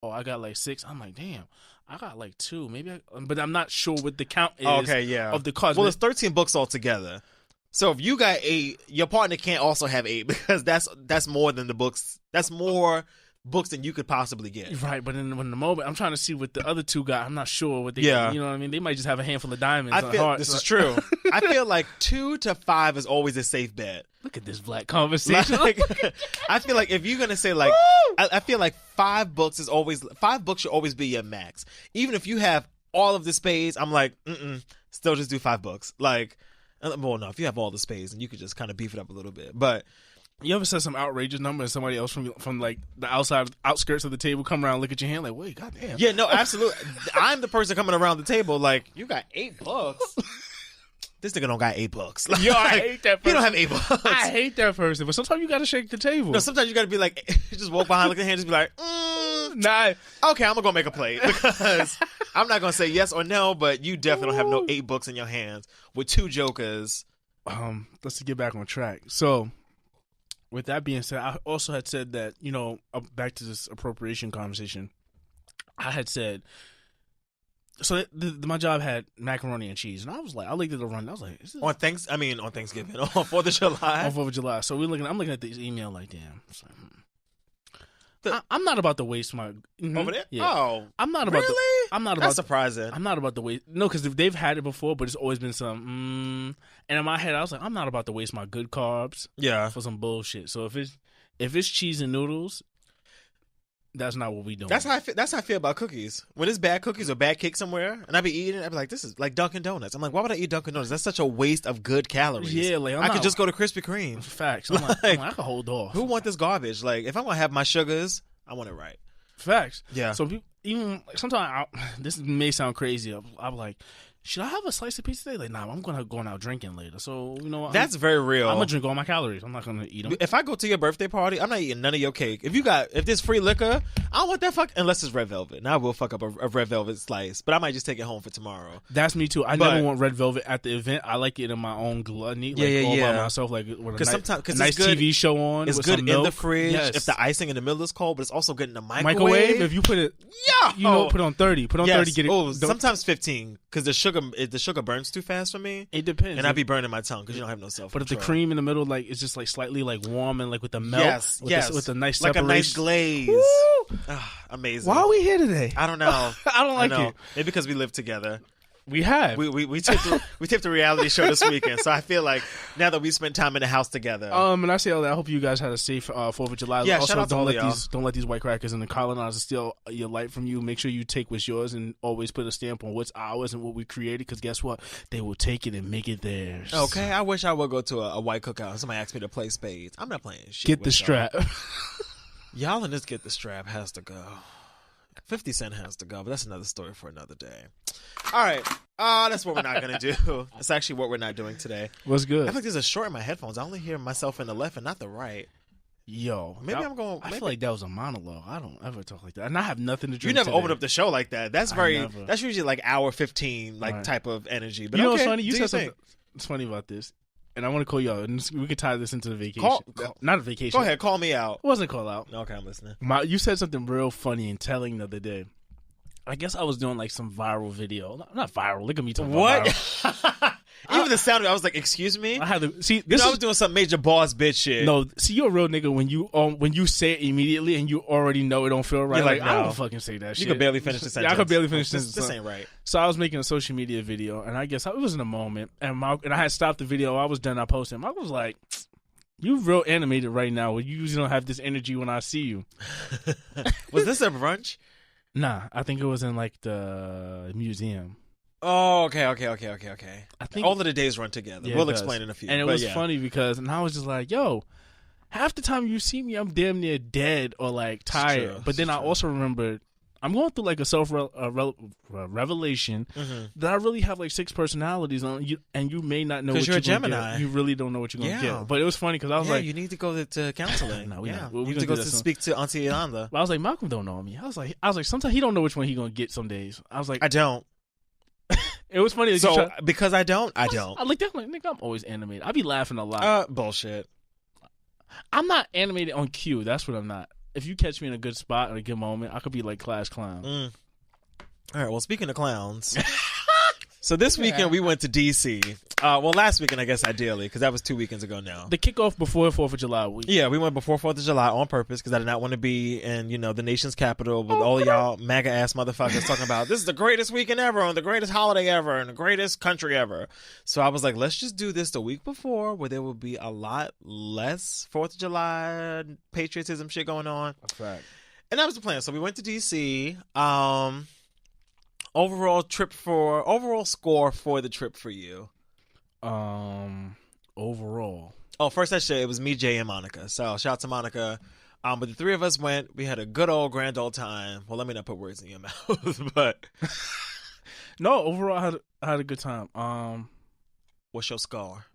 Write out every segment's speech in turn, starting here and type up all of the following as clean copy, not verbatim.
oh, I got like 6. I'm like, damn, I got like 2. Maybe but I'm not sure what the count is of the cards. Well, it's 13 books altogether. So if you got 8, your partner can't also have 8 because that's more than the books. That's more books than you could possibly get. Right, but in the moment, I'm trying to see what the other 2 got. I'm not sure what they got. You know what I mean? They might just have a handful of diamonds. This is true. I feel like 2 to 5 is always a safe bet. Look at this black conversation. Like, I feel like if you're gonna say like, I feel like 5 books should always be your max. Even if you have all of the spades, I'm like, still just do 5 books. Like, well, no, if you have all the spades, then you could just kind of beef it up a little bit. But you ever said some outrageous number and somebody else from like the outskirts of the table come around and look at your hand like, wait, goddamn. Yeah, no, absolutely. I'm the person coming around the table like, you got 8 books. This nigga don't got 8 books. Like, yo, I hate that person. He don't have 8 books. I hate that person. But sometimes you got to shake the table. No, sometimes you got to be like, just walk behind, look at the hand, just be like, nah. Okay, I'm going to go make a plate because I'm not going to say yes or no, but you definitely don't have no 8 books in your hands with 2 jokers. Let's get back on track. So, with that being said, I also had said that, back to this appropriation conversation, I had said, so my job had macaroni and cheese, and I was like, I looked at the run, I was like, on Thanksgiving, on 4th of July. On 4th of July. So I'm looking at this email like, damn. I'm not about to waste my over there. Yeah. Oh, I'm not about. Really? I'm not about. That's surprising. I'm not about to waste. No, because they've had it before, but it's always been some. And in my head, I was like, I'm not about to waste my good carbs. Yeah. For some bullshit. So if it's cheese and noodles, that's not what we doing. That's how I feel about cookies. When it's bad cookies or bad cake somewhere, and I be eating it, I be like, this is like Dunkin' Donuts. I'm like, why would I eat Dunkin' Donuts? That's such a waste of good calories. Yeah, like I could just go to Krispy Kreme. Facts. I'm like, I could hold off. Who want this garbage? Like, if I'm gonna have my sugars, I want it right. Facts. Yeah. So even sometimes this may sound crazy. I'm like, should I have a slice of pizza today? Like, nah, I'm going out drinking later. So that's very real. I'm gonna drink all my calories. I'm not gonna eat them. If I go to your birthday party, I'm not eating none of your cake. If there's free liquor, I don't want that unless it's red velvet. Now I will fuck up a red velvet slice, but I might just take it home for tomorrow. That's me too. I never want red velvet at the event. I like it in my own gluttony, all by myself. Like with a nice TV show on. It's with good some in milk. The fridge. Yes. If the icing in the middle is cold, but it's also good in the microwave. If you put it, put on 30. Put on 30. Get it. Oh, sometimes 15 because the sugar burns too fast for me. It depends. And I be burning my tongue because you don't have no self-control. But if the cream in the middle, like, it's just like slightly like warm and like with the milk, with the nice like separation. a nice glaze. Amazing. Why are we here today? I don't know. I don't like it. Maybe because we live together. We have. We taped the reality show this weekend, so I feel like now that we spent time in the house together. And I say all that. I hope you guys had a safe 4th of July. Yeah, also, shout out to all y'all. Don't let these white crackers and the colonizers steal your light from you. Make sure you take what's yours and always put a stamp on what's ours and what we created. Because guess what? They will take it and make it theirs. Okay, I wish I would go to a white cookout. Somebody asked me to play spades. I'm not playing shit. Get the strap. Y'all in this Get the Strap has to go. 50 Cent has to go, but that's another story for another day. All right. That's what we're not going to do. That's actually what we're not doing today. What's good? I feel like there's a short in my headphones. I only hear myself in the left and not the right. Yo. Maybe I'm going... I feel like that was a monologue. I don't ever talk like that. And I have nothing to drink You never today. opened up the show like that. That's usually like hour 15 type of energy. But what's funny? You said something. It's funny about this. And I want to call you out. And we could tie this into the vacation. Not a vacation. Go ahead. Call me out. It wasn't a call out. Okay, I'm listening. You said something real funny and telling the other day. I guess I was doing like some viral video. Not viral. Look at me talking about viral. Even the sound of it, I was like, excuse me? I had to see I was doing some major boss bitch shit. No, see, you're a real nigga when you say it immediately and you already know it don't feel right. You're like, I no. don't fucking say that shit. You could barely finish the sentence. Yeah, I could barely finish the sentence. This ain't right. So I was making a social media video, and I guess it was in a moment, and I had stopped the video. I was done. I posted. I was like, you real animated right now. You usually don't have this energy when I see you. Was this a brunch? Nah, I think it was in like the museum. Oh, okay. I think all of the days run together. Yeah, we'll explain in a few. And it was funny because, and I was just like, yo, half the time you see me, I'm damn near dead or like tired. But then I also remembered I'm going through like a revelation that I really have like 6 personalities on you, and you may not know what you're going to get. You really don't know what you're going to get. But it was funny because I was like, you need to go to counseling. No, you need to go to speak to Auntie Yolanda. But I was like, Malcolm don't know me. I was like, sometimes he don't know which one he going to get some days. I was like, I don't. It was funny. Because I don't. I like that. Like, nigga, I'm always animated. I be laughing a lot. Bullshit. I'm not animated on cue. That's what I'm not. if you catch me in a good spot at a good moment, I could be like class clown. All right. Well, speaking of clowns, so this weekend we went to DC. Well, last weekend, I guess, ideally, because that was 2 weekends ago now. The kickoff before 4th of July week. Yeah, we went before 4th of July on purpose because I did not want to be in, the nation's capital with all of y'all MAGA ass motherfuckers talking about this is the greatest weekend ever and the greatest holiday ever and the greatest country ever. So I was like, let's just do this the week before where there will be a lot less 4th of July patriotism shit going on. That's fact. And that was the plan. So we went to DC. Overall score for the trip for you. Overall. Oh, first I said it was me, Jay, and Monica. So shout out to Monica. But the three of us went. We had a good old grand old time. Well, let me not put words in your mouth, but no, overall I had a good time. What's your score?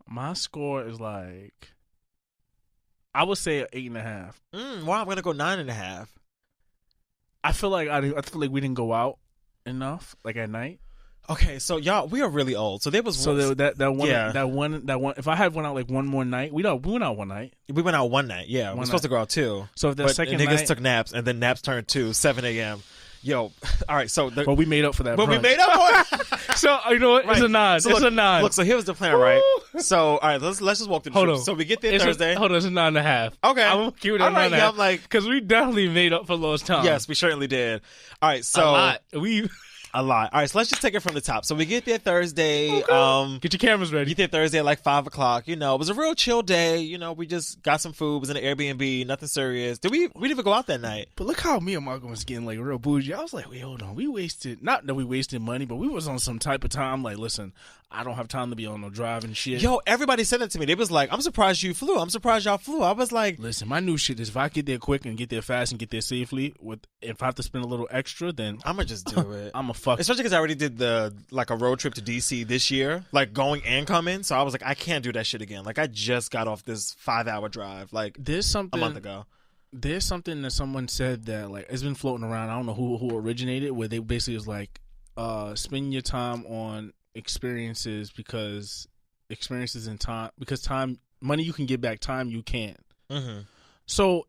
My score is like, I would say 8.5. Well, I'm gonna go 9.5. I feel like we didn't go out enough, like at night. Okay, so y'all, we are really old. So there was that one. If I had went out like one more night, we went out one night. We went out one night. Yeah, we're supposed to go out 2. So if the second niggas night, took naps, and then naps turned to 7 a.m. Yo, all right. So, but we made up for that. But we made up for it. So you know what? Right. It's a 9. So it's a 9. Look, so here was the plan, right? So all right, let's just walk through the trip. So we get there Thursday. It's a 9.5. Okay, I'm gonna keep it at 9.5. Yeah, I'm like, because we definitely made up for lost time. Yes, we certainly did. All right, so a lot. All right, so let's just take it from the top. So we get there Thursday. Okay. Get your cameras ready. Get there Thursday at like 5 o'clock. It was a real chill day. We just got some food. Was in an Airbnb. Nothing serious. We didn't even go out that night. But look how me and Marco was getting like real bougie. I was like, wait, hold on. Not that we wasted money, but we was on some type of time. Like, listen, I don't have time to be on no drive and shit. Yo, everybody said that to me. They was like, I'm surprised you flew. I'm surprised y'all flew. I was like, listen, my new shit is if I get there quick and get there fast and get there safely, if I have to spend a little extra, then I'm gonna just do it. I'm a fuck. Especially because I already did a road trip to DC this year, like going and coming. So I was like, I can't do that shit again. Like I just got off this 5-hour drive like a month ago. There's something that someone said that like it's been floating around. I don't know who originated, where they basically was like, spend your time on experiences because experiences and time, because money you can get back, time you can't. Mm-hmm. So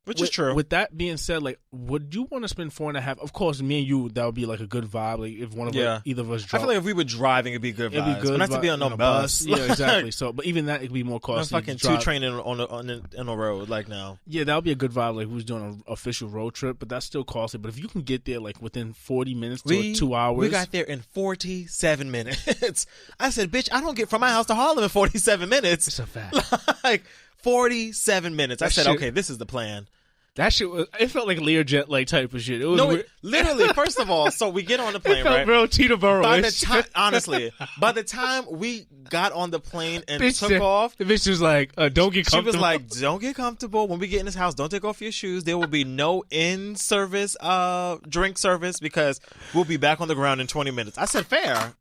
Which is true. With that being said, like, would you want to spend 4.5? Of course, me and you, that would be like a good vibe. Like, if one of us, either of us drove. I feel like if we were driving, it'd be good vibes. It'd be good. But not to be on no bus. Yeah, exactly. So, but even that, it could be more costly. I'm fucking 2 train on a road, like, now. Yeah, that would be a good vibe. Like, we was doing an official road trip, but that's still costly. But if you can get there, like, within 40 minutes to 2 hours. We got there in 47 minutes. I said, bitch, I don't get from my house to Harlem in 47 minutes. It's a fact. Like, 47 minutes. I said, okay, this is the plan. That shit it felt like Learjet like type of shit. It was literally. First of all, so we get on the plane, it felt right? Real Teterboro. Honestly, by the time we got on the plane and took off, the bitch was like, "Don't get comfortable." She was like, "Don't get comfortable. When we get in this house, don't take off your shoes. There will be no in-service drink service because we'll be back on the ground in 20 minutes." I said, "Fair,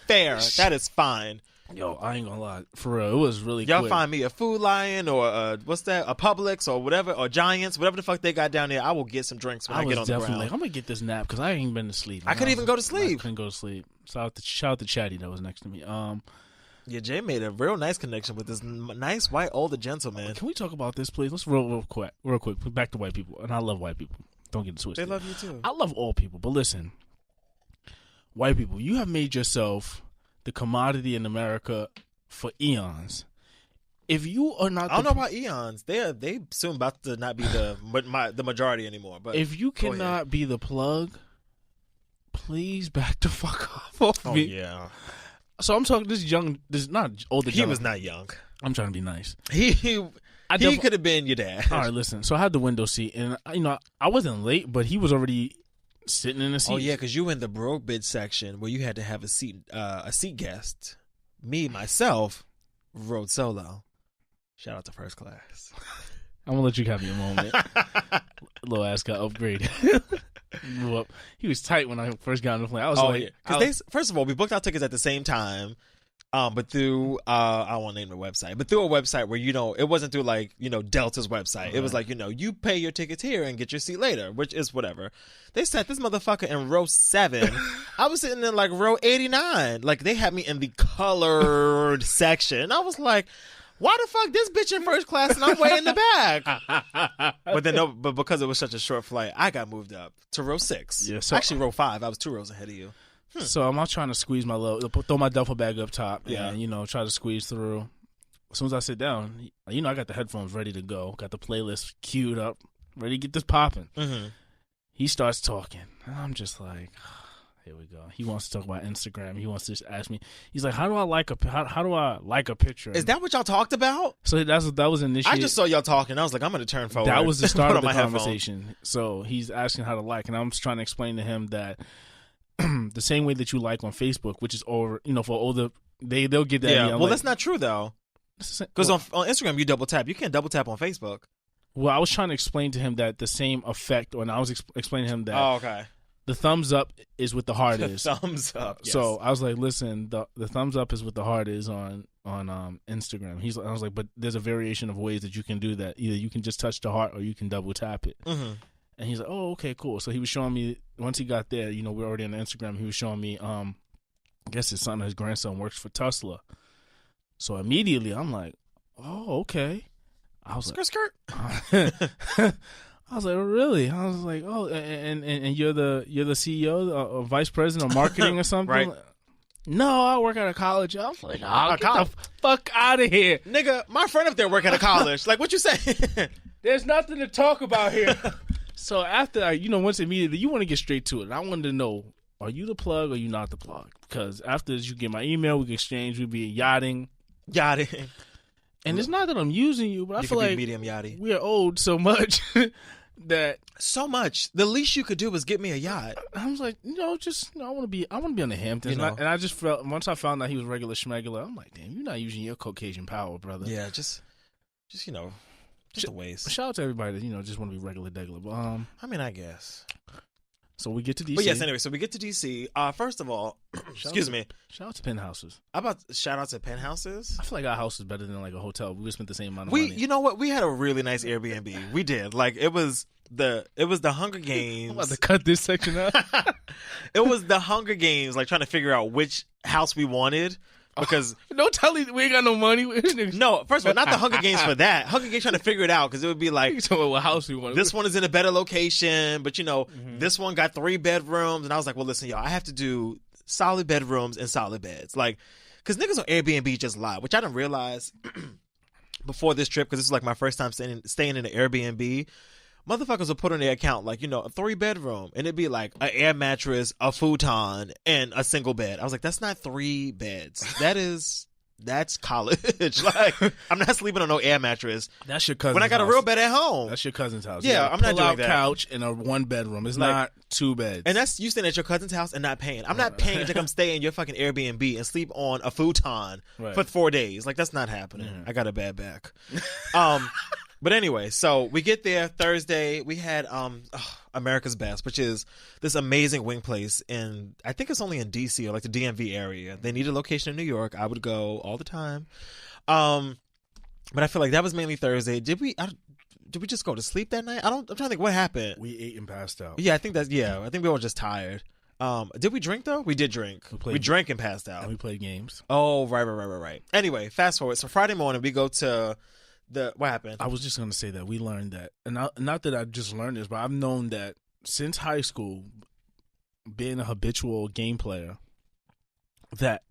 fair. That is fine." Yo, I ain't gonna lie. For real, it was really Y'all quick. Find me a Food Lion or what's that? A Publix or whatever, or Giants, whatever the fuck they got down there. I will get some drinks when I get on the ground. Like, I'm gonna get this nap because I ain't been to sleep. I couldn't even go to sleep. I couldn't go to sleep. Shout out to Chatty that was next to me. Yeah, Jay made a real nice connection with this nice white older gentleman. Can we talk about this, please? Let's real quick. Back to white people, and I love white people. Don't get it twisted. They love you too. I love all people, but listen, white people, you have made yourself the commodity in America for eons. If you are not, I don't know about eons. They soon about to not be the majority anymore. But if you cannot be the plug, please back the fuck off me. Yeah. So I'm talking this not older. He was not young. I'm trying to be nice. He could have been your dad. All right, listen. So I had the window seat, and I wasn't late, but he was already sitting in the seat. Oh yeah, because you were in the broke bitch section where you had to have a seat guest. Me, myself, rode solo. Shout out to first class. I'm going to let you have your moment. Little ass got upgraded. He was tight when I first got on the plane. I was first of all, we booked our tickets at the same time, but through, I won't name the website, but through a website where, it wasn't through Delta's website. Uh-huh. It was like, you pay your tickets here and get your seat later, which is whatever. They sat this motherfucker in row 7. I was sitting in row 89. Like, they had me in the colored section. I was like, why the fuck this bitch in first class and I'm way in the back? But because it was such a short flight, I got moved up to row 6. Yeah, so, actually row 5. I was 2 rows ahead of you. So I'm out trying to squeeze throw my duffel bag up top, yeah, and try to squeeze through. As soon as I sit down, I got the headphones ready to go, got the playlist queued up, ready to get this popping. Mm-hmm. He starts talking, and I'm just like, here we go. He wants to talk about Instagram. He wants to ask me. He's like, how do I like a picture? Is that what y'all talked about? So that was initiated. I just saw y'all talking. I was like, I'm going to turn forward. That was the start of the conversation. So he's asking how to like, and I'm just trying to explain to him that the same way that you like on Facebook, which is over, for older, they'll get that. Yeah. Well, that's not true though. Because on Instagram you double tap. You can't double tap on Facebook. Well, I was trying to explain to him that the same effect, and I was explaining to him that. Oh, okay. The thumbs up is what the heart is. Thumbs up. Yes. So I was like, listen, the thumbs up is what the heart is on Instagram. I was like, but there's a variation of ways that you can do that. Either you can just touch the heart or you can double tap it. Mm-hmm. And he's like, oh, okay, cool. So he was showing me, once he got there, we're already on Instagram. He was showing me, I guess his grandson works for Tesla. So immediately I'm like, oh, okay. I was skirt. I was like, oh, really? I was like, oh, and you're the CEO or vice president of marketing or something? Right. No, I work at a college. I was like, oh, get the fuck out of here. Nigga, my friend up there work at a college. Like, what you say? There's nothing to talk about here. So after, once immediately, you want to get straight to it. And I wanted to know, are you the plug or you not the plug? Because after you get my email, we can exchange, we'll be yachting. And it's not that I'm using you, but I feel like medium yachty. We are owed so much. So much. The least you could do was get me a yacht. I was like, I want to be on the Hamptons. And I just felt, once I found out he was regular schmegular, I'm like, damn, you're not using your Caucasian power, brother. Yeah, just a waste. Shout out to everybody that just want to be regular degular. But I guess. So we get to DC. But yes, anyway, so we get to DC. First of all, excuse me. Shout out to penthouses. Shout out to penthouses? I feel like our house is better than like a hotel. We spent the same amount of money. You know what? We had a really nice Airbnb. We did. Like it was the Hunger Games. I'm about to cut this section out. It was the Hunger Games, like trying to figure out which house we wanted. Because don't tell me we ain't got no money. No, first of all, not the Hunger Games for that. Hunger Games trying to figure it out because it would be like, what house we want. This one is in a better location, but this one got 3 bedrooms, and I was like, well, listen, y'all, I have to do solid bedrooms and solid beds, like, because niggas on Airbnb just lie, which I didn't realize before this trip because this is like my first time staying in an Airbnb. Motherfuckers will put on their account like, a 3-bedroom, and it'd be like an air mattress, a futon, and a single bed. I was like, that's not 3 beds. That's college. Like, I'm not sleeping on no air mattress. That's your cousin's when I got house. A real bed at home. That's your cousin's house. Yeah, I'm not doing that. Couch and a 1-bedroom. It's not 2 beds. And that's you staying at your cousin's house and not paying. I'm not paying to come stay in your fucking Airbnb and sleep on a futon for 4 days. Like, that's not happening. Mm-hmm. I got a bad back. But anyway, so we get there Thursday. We had America's Best, which is this amazing wing place in, I think it's only in DC or like the DMV area. They need a location in New York. I would go all the time. But I feel like that was mainly Thursday. Did we just go to sleep that night? I'm trying to think what happened. We ate and passed out. Yeah, I think we were just tired. Did we drink though? We did drink. We drank and passed out. And we played games. Oh, right. Anyway, fast forward. So Friday morning we go to what happened? I was just going to say that we learned that, and not that I just learned this, but I've known that since high school, being a habitual game player, that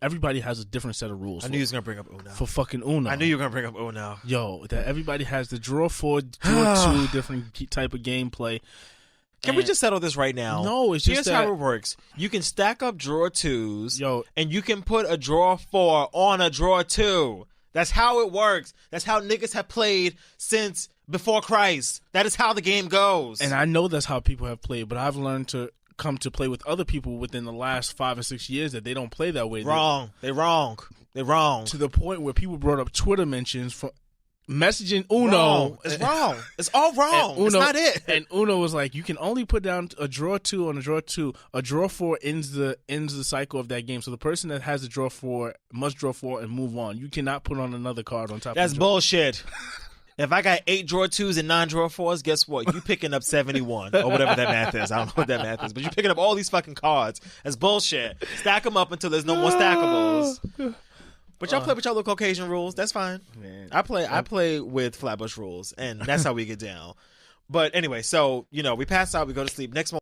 everybody has a different set of rules. I knew you was going to bring up Uno. For fucking Uno. I knew you were going to bring up Uno. Yo, that everybody has the draw 4, draw 2 different type of gameplay. Can we just settle this right now? No, it's just Here's how it works. You can stack up draw 2s, and you can put a draw 4 on a draw 2. That's how it works. That's how niggas have played since before Christ. That is how the game goes. And I know that's how people have played, but I've learned to come to play with other people within the last 5 or 6 years that they don't play that way. Wrong. They're wrong. To the point where people brought up Twitter mentions for messaging Uno. Wrong. It's wrong. It's all wrong. It's not it. And Uno was like, you can only put down a draw 2 on a draw 2. A draw 4 ends the cycle of that game. So the person that has a draw 4 must draw 4 and move on. You cannot put on another card on top of That's bullshit. If I got 8 draw 2s and 9 draw 4s, guess what? You picking up 71 or whatever that math is. I don't know what that math is, but you're picking up all these fucking cards. That's bullshit. Stack them up until there's no more stackables. But y'all play with y'all little Caucasian rules. That's fine. Man. I play with Flatbush rules, and that's how we get down. But anyway, so we pass out, we go to sleep. Next morning.